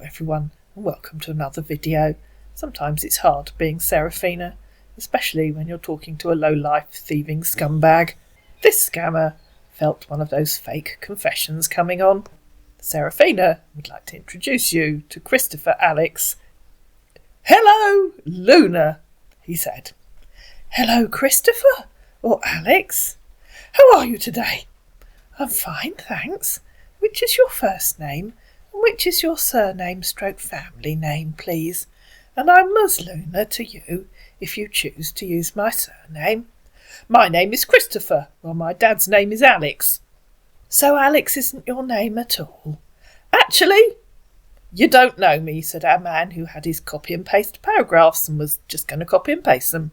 everyone, and welcome to another video. Sometimes it's hard being Seraphina, especially when you're talking to a low-life thieving scumbag. This scammer felt one of those fake confessions coming on. Seraphina would like to introduce you to Christopher Alex. "Hello, Luna," he said. "Hello, Christopher, or Alex. How are you today?" "I'm fine, thanks. Which is your first name, and which is your surname / family name, please? And I'm Luna to you, if you choose to use my surname." "My name is Christopher, while my dad's name is Alex." "So Alex isn't your name at all?" "Actually, you don't know me," said our man who had his copy and paste paragraphs and was just going to copy and paste them.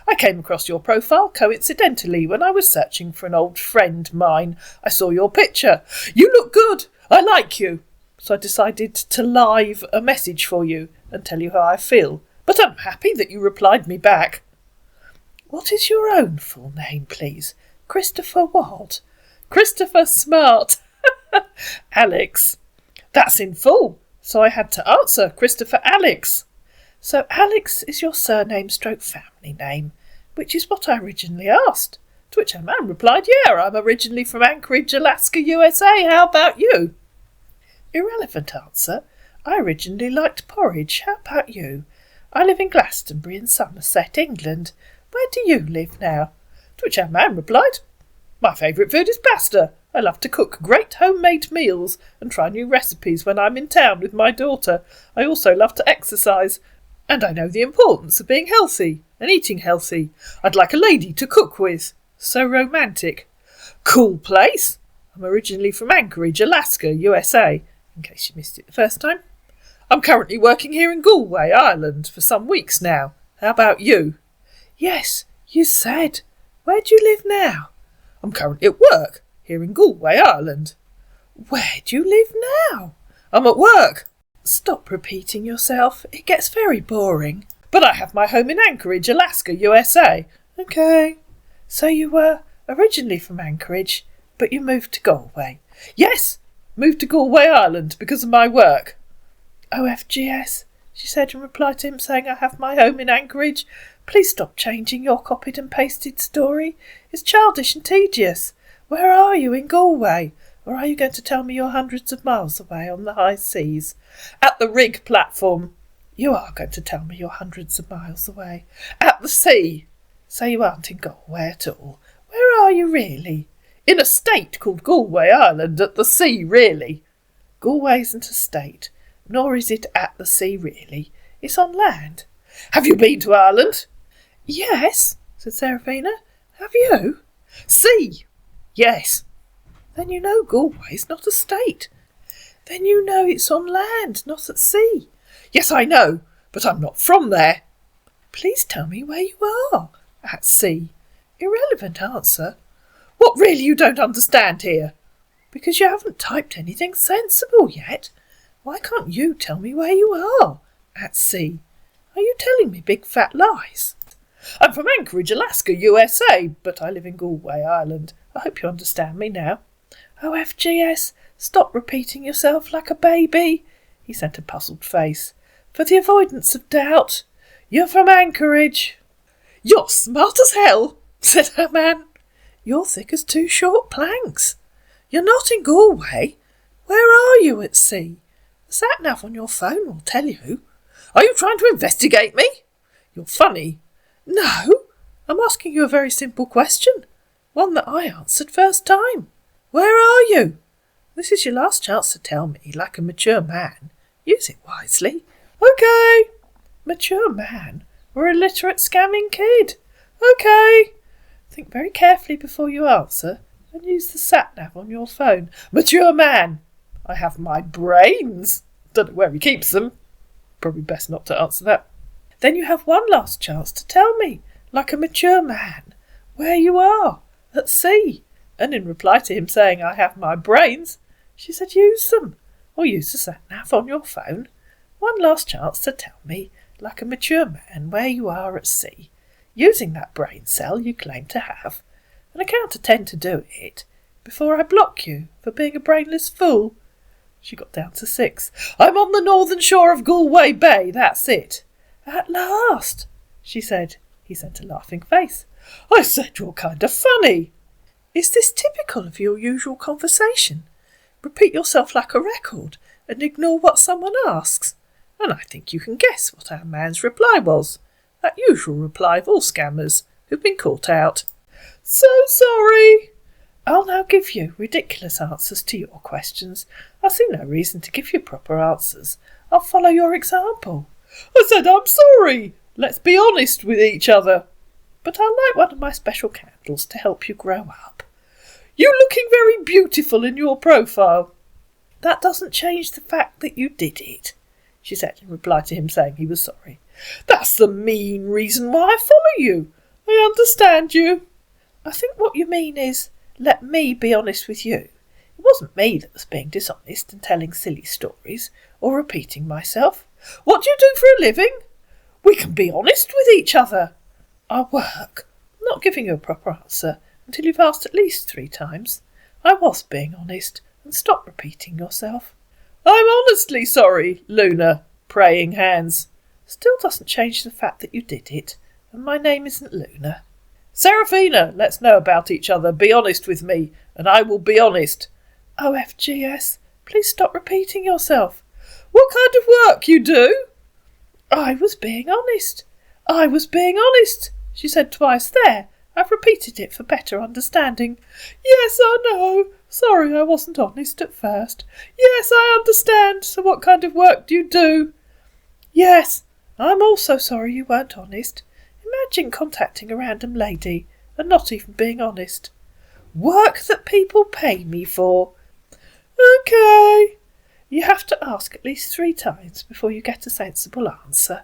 "I came across your profile coincidentally when I was searching for an old friend of mine. I saw your picture. You look good. I like you. So I decided to live a message for you and tell you how I feel. But I'm happy that you replied me back." "What is your own full name, please? Christopher what?" "Christopher Smart." "Alex." "That's in full, so I had to answer Christopher Alex." "So Alex is your surname / family name, which is what I originally asked." To which our man replied, "Yeah, I'm originally from Anchorage, Alaska, USA. How about you?" "Irrelevant answer. I originally liked porridge. How about you?" "I live in Glastonbury in Somerset, England. Where do you live now?" To which our man replied, "My favourite food is pasta. I love to cook great homemade meals and try new recipes when I'm in town with my daughter. I also love to exercise. And I know the importance of being healthy and eating healthy. I'd like a lady to cook with. So romantic." "Cool place. I'm originally from Anchorage, Alaska, USA, in case you missed it the first time. I'm currently working here in Galway, Ireland, for some weeks now. How about you?" "Yes, you said. Where do you live now?" "I'm currently at work here in Galway, Ireland." "Where do you live now?" "I'm at work." "Stop repeating yourself. It gets very boring." "But I have my home in Anchorage, Alaska, USA." "Okay. So you were originally from Anchorage, but you moved to Galway." "Yes, moved to Galway, Ireland because of my work." "OFGS, she said in reply to him saying, "I have my home in Anchorage. Please stop changing your copied and pasted story. It's childish and tedious. Where are you in Galway? Or are you going to tell me you're hundreds of miles away on the high seas?" "At the rig platform." "You are going to tell me you're hundreds of miles away?" "At the sea." "So you aren't in Galway at all? Where are you really?" "In a state called Galway, Ireland, at the sea, really." "Galway isn't a state, nor is it at the sea, really. It's on land." "Have you been to Ireland?" "Yes," said Seraphina. "Have you?" "Sea." "Yes." "Then you know Galway's not a state. Then you know it's on land, not at sea." "Yes, I know, but I'm not from there." "Please tell me where you are." "At sea." "Irrelevant answer." "What really you don't understand here?" "Because you haven't typed anything sensible yet. Why can't you tell me where you are?" "At sea." "Are you telling me big fat lies?" "I'm from Anchorage, Alaska, USA, but I live in Galway, Ireland. I hope you understand me now." "OFGS, stop repeating yourself like a baby." He sent a puzzled face. "For the avoidance of doubt, you're from Anchorage." "You're smart as hell," said her man. "You're thick as two short planks. You're not in Galway. Where are you at sea? The sat-nav on your phone will tell you." "Are you trying to investigate me? You're funny." "No, I'm asking you a very simple question. One that I answered first time. Where are you? This is your last chance to tell me like a mature man. Use it wisely." "Okay." "Mature man or illiterate scamming kid?" "Okay." "Think very carefully before you answer and use the sat-nav on your phone." "Mature man. I have my brains. Don't know where he keeps them." Probably best not to answer that. "Then you have one last chance to tell me, like a mature man, where you are, at sea." And in reply to him saying, "I have my brains," she said, "Use them, or use the sat-nav on your phone. One last chance to tell me, like a mature man, where you are at sea, using that brain cell you claim to have, and I count to 10 to do it, before I block you for being a brainless fool." She got down to 6. I'm on the northern shore of Galway Bay, that's it. At last, she said. He sent a laughing face. I said you're kind of funny. Is this typical of your usual conversation? Repeat yourself like a record and ignore what someone asks. And I think you can guess what our man's reply was. That usual reply of all scammers who've been caught out. So sorry. I'll now give you ridiculous answers to your questions. I see no reason to give you proper answers. I'll follow your example. I said I'm sorry. Let's be honest with each other. But I'll light one of my special candles to help you grow up. You're looking very beautiful in your profile. That doesn't change the fact that you did it, she said in reply to him saying he was sorry. That's the mean reason why I follow you. I understand you. I think what you mean is, let me be honest with you. It wasn't me that was being dishonest and telling silly stories or repeating myself. What do you do for a living? We can be honest with each other. I work. I'm not giving you a proper answer until you've asked at least 3 times. I was being honest, and stop repeating yourself. I'm honestly sorry, Luna. Praying hands. Still doesn't change the fact that you did it, and my name isn't Luna. Seraphina, let's know about each other. Be honest with me, and I will be honest. OFGS, please stop repeating yourself. What kind of work you do? I was being honest. I was being honest, she said twice. There, I've repeated it for better understanding. Yes, I know. Sorry I wasn't honest at first. Yes, I understand. So what kind of work do you do? Yes, I'm also sorry you weren't honest. Imagine contacting a random lady and not even being honest. Work that people pay me for. OK. You have to ask at least 3 times before you get a sensible answer.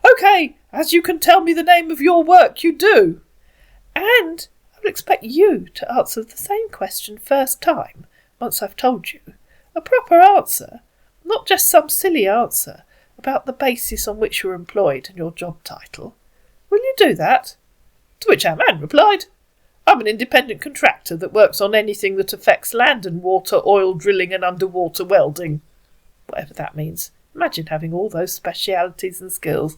OK, as you can tell me the name of your work you do. And I would expect you to answer the same question first time, once I've told you. A proper answer, not just some silly answer about the basis on which you're employed and your job title. Will you do that? To which our man replied, I'm an independent contractor that works on anything that affects land and water, oil drilling and underwater welding. Whatever that means. Imagine having all those specialities and skills.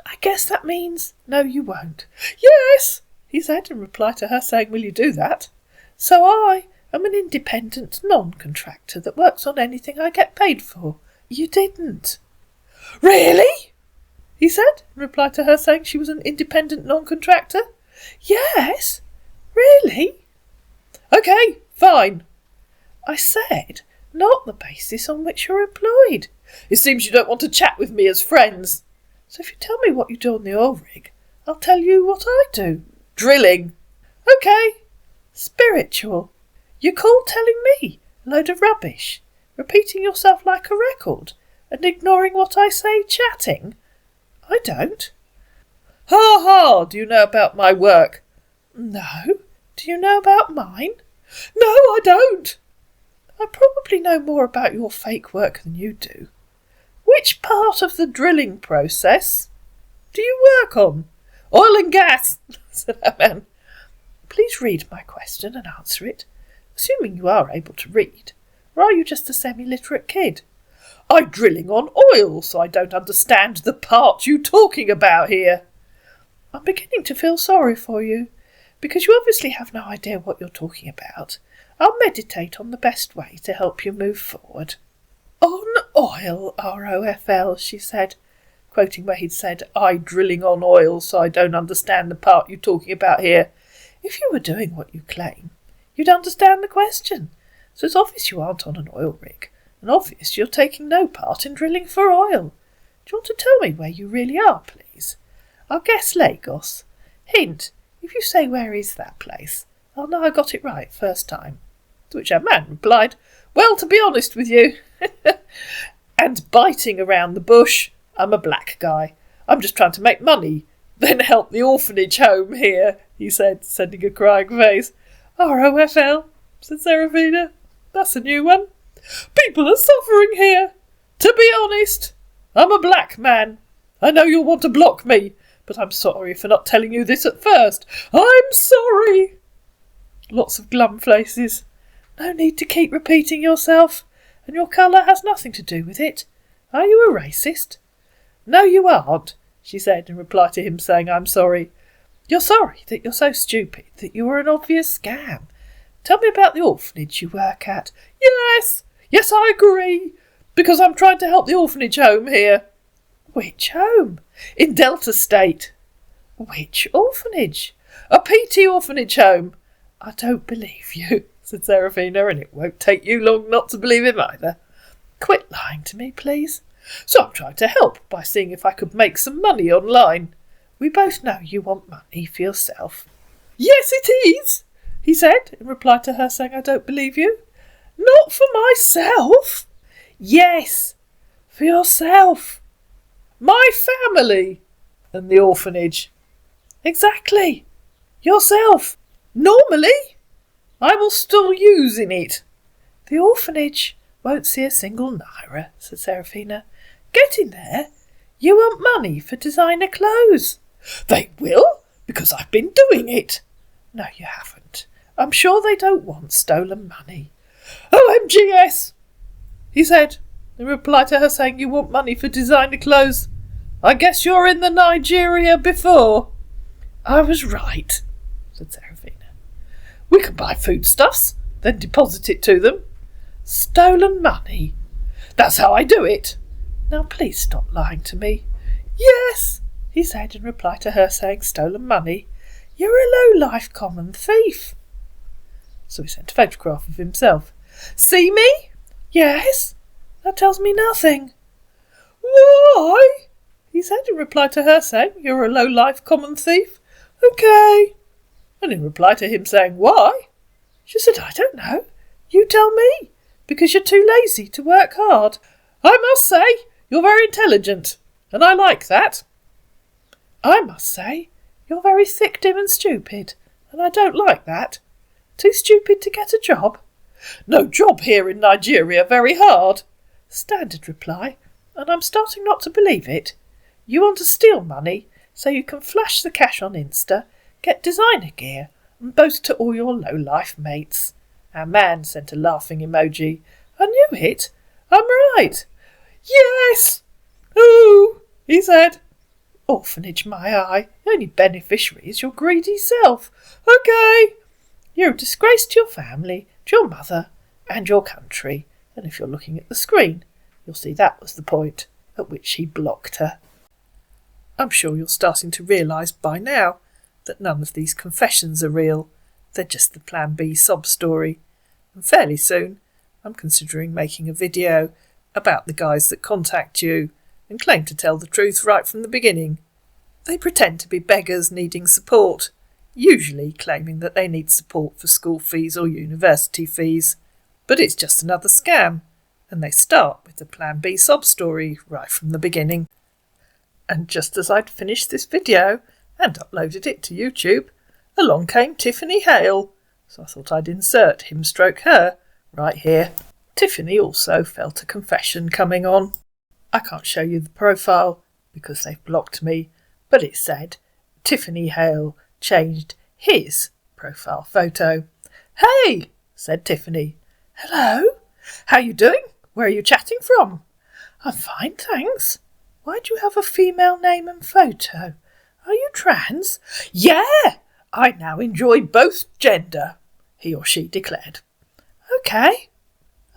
I guess that means, no, you won't. Yes, he said in reply to her saying, will you do that? So I am an independent non-contractor that works on anything I get paid for. You didn't. Really? He said in reply to her saying she was an independent non-contractor. Yes, really? OK, fine. I said, not the basis on which you're employed. It seems you don't want to chat with me as friends. So if you tell me what you do on the oil rig, I'll tell you what I do. Drilling. OK. Spiritual. You call telling me a load of rubbish, repeating yourself like a record, and ignoring what I say chatting? I don't. Ha ha, do you know about my work? No. Do you know about mine? No, I don't. I probably know more about your fake work than you do. Which part of the drilling process do you work on? Oil and gas, said our man. Please read my question and answer it, assuming you are able to read, or are you just a semi-literate kid? I'm drilling on oil, so I don't understand the part you're talking about here. I'm beginning to feel sorry for you, because you obviously have no idea what you're talking about. I'll meditate on the best way to help you move forward. On oil, ROFL, she said, quoting where he'd said, I'm drilling on oil, so I don't understand the part you're talking about here. If you were doing what you claim, you'd understand the question. So it's obvious you aren't on an oil rig, and obvious you're taking no part in drilling for oil. Do you want to tell me where you really are, please? I'll guess Lagos. Hint, if you say where is that place, I'll know I got it right first time. To which our man replied, well, to be honest with you, and biting around the bush, I'm a black guy. I'm just trying to make money, then help the orphanage home here, he said, sending a crying face. ROFL, said Seraphina. That's a new one. People are suffering here. To be honest, I'm a black man. I know you'll want to block me, but I'm sorry for not telling you this at first. I'm sorry. Lots of glum faces. No need to keep repeating yourself. and your colour has nothing to do with it. Are you a racist?" "No, you aren't," she said in reply to him saying, "I'm sorry." "You're sorry that you're so stupid that you were an obvious scam. Tell me about the orphanage you work at." Yes, I agree, because I'm trying to help the orphanage home here." "Which home?" "In Delta State." "Which orphanage?" "A PT orphanage home." "I don't believe you," said Seraphina, "and it won't take you long not to believe him either. Quit lying to me, please." "So I'm trying to help by seeing if I could make some money online." "We both know you want money for yourself." "Yes, it is," he said, in reply to her saying, "I don't believe you." "Not for myself." "Yes, for yourself." "My family." "And the orphanage." "Exactly. Yourself." "Normally, I will still using it." "The orphanage won't see a single naira," said Seraphina. "Getting there." "You want money for designer clothes." "They will, because I've been doing it." "No, you haven't. I'm sure they don't want stolen money." "OMGS," he said, in reply to her saying, "You want money for designer clothes? I guess you're in the Nigeria before." "I was right," said Seraphina. "We can buy foodstuffs, then deposit it to them." "Stolen money?" "That's how I do it." "Now please stop lying to me." "Yes," he said in reply to her saying, "Stolen money? You're a low-life common thief." So he sent a photograph of himself. "See me?" "Yes. That tells me nothing." "Why?" he said in reply to her saying, "You're a low-life common thief." "Okay." And in reply to him saying, "Why?" she said, "I don't know. You tell me. Because you're too lazy to work hard." "I must say, you're very intelligent, and I like that." "I must say, you're very thick, dim and stupid, and I don't like that. Too stupid to get a job?" "No job here in Nigeria, very hard." Standard reply, and I'm starting not to believe it. You want to steal money so you can flash the cash on Insta, get designer gear, and boast to all your low-life mates. Our man sent a laughing emoji. "I knew it. I'm right." "Yes." "Ooh," he said. "Orphanage, my eye. The only beneficiary is your greedy self." "Okay." "You're a disgrace to your family, to your mother, and your country. And if you're looking at the screen, you'll see that was the point at which he blocked her." I'm sure you're starting to realise by now that none of these confessions are real. They're just the Plan B sob story. And fairly soon, I'm considering making a video about the guys that contact you and claim to tell the truth right from the beginning. They pretend to be beggars needing support, usually claiming that they need support for school fees or university fees. But it's just another scam, and they start with the Plan B sob story right from the beginning. And just as I'd finished this video and uploaded it to YouTube, along came Tiffany Hale, so I thought I'd insert him/her right here. Tiffany also felt a confession coming on. I can't show you the profile because they've blocked me, but it said Tiffany Hale changed his profile photo. "Hey," said Tiffany. "Hello. How you doing? Where are you chatting from?" "I'm fine, thanks. Why do you have a female name and photo? Are you trans?" "Yeah, I now enjoy both gender," he or she declared. "Okay.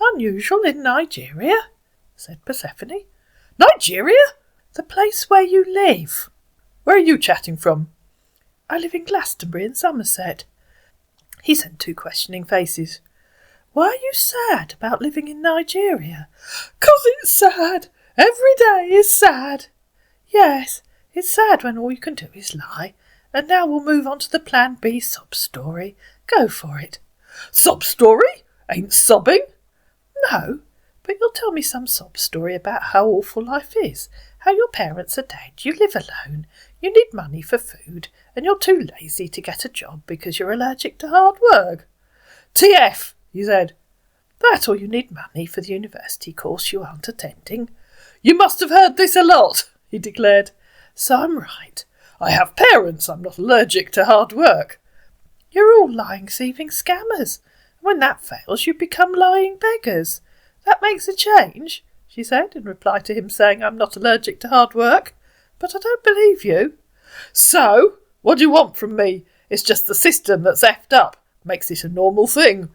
Unusual in Nigeria," said Persephone. "Nigeria?" "The place where you live." "Where are you chatting from?" "I live in Glastonbury in Somerset." He sent 2 questioning faces. "Why are you sad about living in Nigeria?" "'Cause it's sad. Every day is sad." "Yes, it's sad when all you can do is lie. And now we'll move on to the Plan B sob story. Go for it." "Sob story? Ain't sobbing." "No, but you'll tell me some sob story about how awful life is, how your parents are dead, you live alone, you need money for food, and you're too lazy to get a job because you're allergic to hard work." "TF," he said. "That or you need money for the university course you aren't attending." "You must have heard this a lot," he declared. "So I'm right. I have parents. I'm not allergic to hard work." "You're all lying, thieving scammers. When that fails, you become lying beggars. That makes a change, she said, in reply to him saying I'm not allergic to hard work. But I don't believe you. So, what do you want from me? It's just the system that's effed up. Makes it a normal thing.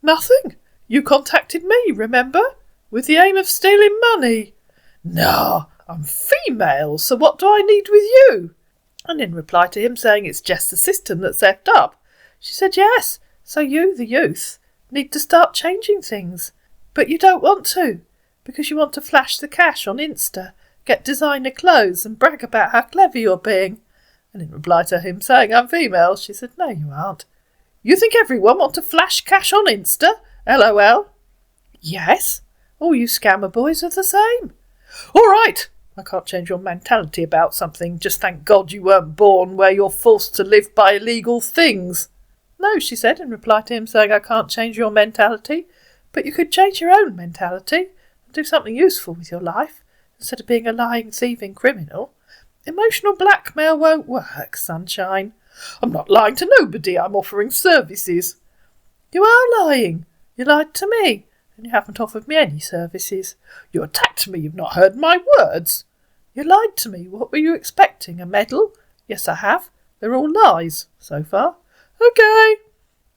Nothing. You contacted me, remember? With the aim of stealing money. Nah, I'm female, so what do I need with you? And in reply to him saying it's just the system that's effed up, she said yes, so you, the youth, need to start changing things. But you don't want to, because you want to flash the cash on Insta, get designer clothes and brag about how clever you're being. And in reply to him saying I'm female, she said, no, you aren't. You think everyone want to flash cash on Insta? LOL. Yes, all you scammer boys are the same. All right, I can't change your mentality about something. Just thank God you weren't born where you're forced to live by illegal things. No, she said, in reply to him saying I can't change your mentality, but you could change your own mentality and do something useful with your life instead of being a lying, thieving criminal. Emotional blackmail won't work, sunshine. I'm not lying to nobody. I'm offering services. You are lying. You lied to me, and you haven't offered me any services. You attacked me. You've not heard my words. You lied to me. What were you expecting? A medal? Yes, I have. They're all lies, so far. Okay.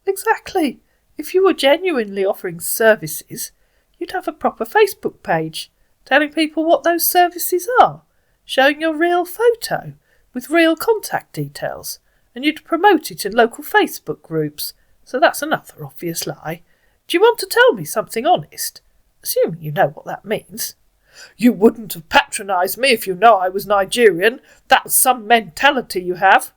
Exactly. If you were genuinely offering services, you'd have a proper Facebook page, telling people what those services are, showing your real photo with real contact details, and you'd promote it in local Facebook groups. So that's another obvious lie. Do you want to tell me something honest? Assuming you know what that means. You wouldn't have patronised me if you know I was Nigerian. That's some mentality you have.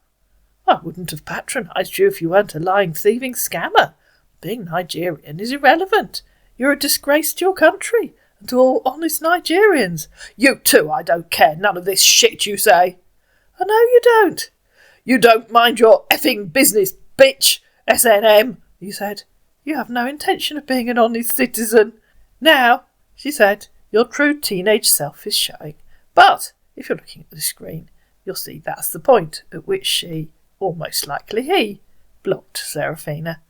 I wouldn't have patronised you if you weren't a lying, thieving scammer. Being Nigerian is irrelevant. You're a disgrace to your country and to all honest Nigerians. You too, I don't care. None of this shit you say. I know you don't. You don't mind your effing business, bitch. SNM, you said. You have no intention of being an honest citizen. Now, she said, your true teenage self is showing. But if you're looking at the screen, you'll see that's the point at which she, or most likely he, blocked Serafina.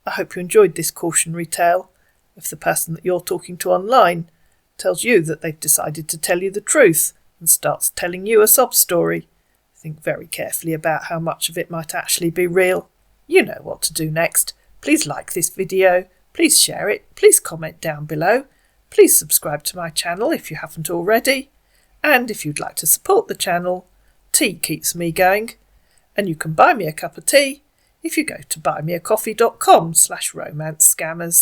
I hope you enjoyed this cautionary tale. If the person that you're talking to online tells you that they've decided to tell you the truth and starts telling you a sob story, think very carefully about how much of it might actually be real. You know what to do next. Please like this video, please share it, please comment down below, please subscribe to my channel if you haven't already, and if you'd like to support the channel, tea keeps me going, and you can buy me a cup of tea if you go to buymeacoffee.com/romancescammers.